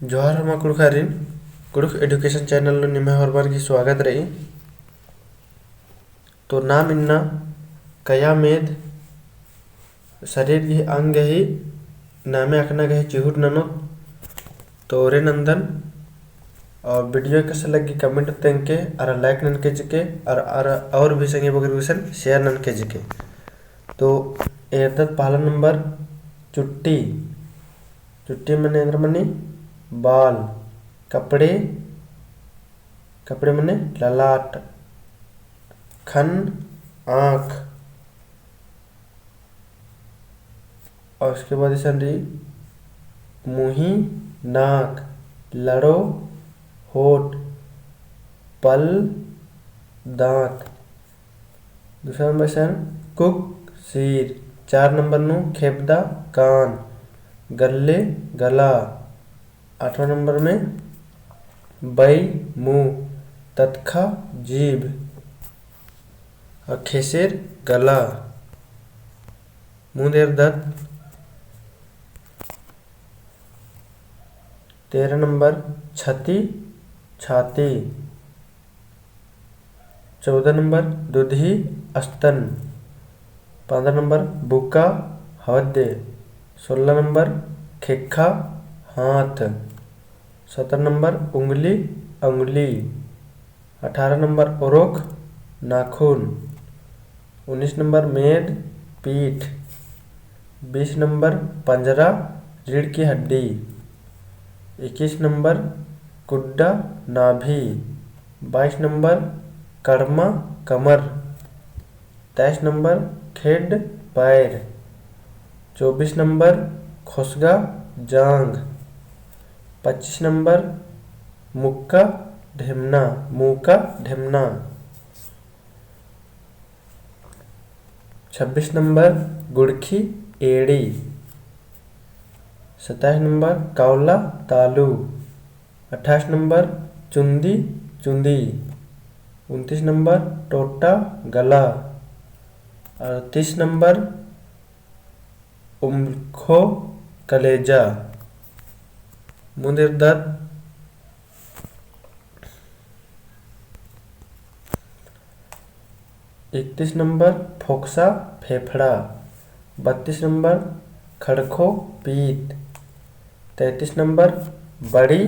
जोहार हमा कुड़खारिन Kurukh education channel निम्हा हरबार की स्वागत रही। तो नाम इन्ना कया मेद शरीर की अंग ही नामे अखना गहे चिहुट ननो तो रे नंदन और वीडियो कैसे लगी कमेंट तेंके और लाइक नन के जिके और भी संगे बगर शेयर नन के जिके। तो एदत पहला नंबर चुट्टी चुट्टी मने अंदर मनी बाल कपड़े कपड़े मने ललाट खन आँख और उसके बाद इसे मुही नाक लड़ो होठ पल दांत। दूसरा नंबर से कुक सिर। 4 नंबर नु खेपदा कान गले गला। 8वां नंबर में बई मुंह तत्खा जीभ और खेसेर गला मुंह देर दंत। 13 नंबर छती छाती। 14 नंबर दूधी स्तन। 15 नंबर बुका हवदे। 16 नंबर खेखा हाथ। 17 नंबर उंगली अंगुली। 18 नंबर ओरोख नाखून। 19 नंबर मेद पीठ। 20 नंबर पंजरा रीढ़ की हड्डी। 21 नंबर कुड्डा नाभि। 22 नंबर कड़मा कमर। 23 नंबर खेड पैर। 24 नंबर खुसगा जांग। 25 नंबर मुक्का ढेमना मुँह का ढेमना। 26 नंबर गुड़खी एड़ी। 27 नंबर कावला तालू। 28 नंबर चुंदी चुंदी। 29 नंबर टोटा गला। 38 नंबर उम्खो कलेजा मुंदेर दर्द। 31 नंबर फोक्सा फेफड़ा। 32 नंबर खड़खो पीत। 33 नंबर बड़ी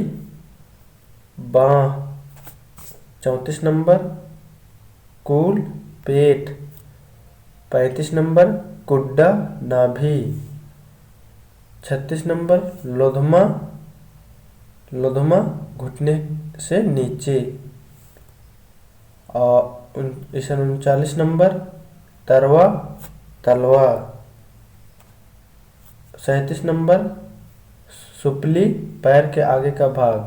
बाँह। 34 नंबर कूल पेट। 35 नंबर कुड्डा नाभि। 36 नंबर लोधमा लोधमा घुटने से नीचे। और 39 नंबर तरवा तलवा। 37 नंबर सुपली पैर के आगे का भाग।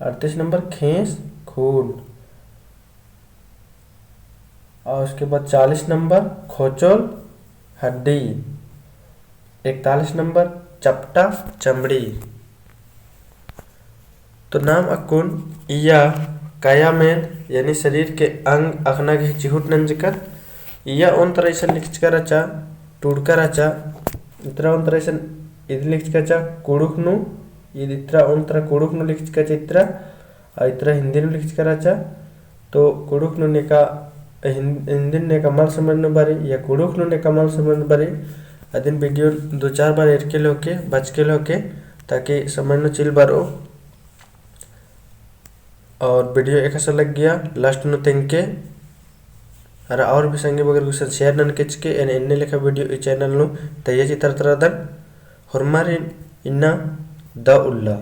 38 नंबर खेस खून। और उसके बाद 40 नंबर खोचोल हड्डी। 41 नंबर चपटा चमड़ी। तो नाम अकुन इया काया में यानी शरीर के अंग अखना के चिहुट नंजकर इया उन तरह से लिखच रचा टूडका रचा इतरा उन तरह से इध लिखच कचा कुड़ुक नु इतरा उन तरह कुड़ुक नु लिखच कचा इतरा इतरा हिंदी नु लिखच रचा। तो कुड़ुक नु नेका हिंदी ने कमाल समझ न बारी या कुड़ुक नु ने कमाल समझ बारी अदिन वीडियो 2-4 बार एरके लोके बच के लोके ताकि समझ न चिल बारो। और वीडियो एक ऐसा लग गया लास्ट नु तेंके और भी संगे बगर कुछ शेयर नन के चिके एने लेखा वीडियो ई चैनल नु तैयार तरह दन हरमारी इन्ना द उल्ला।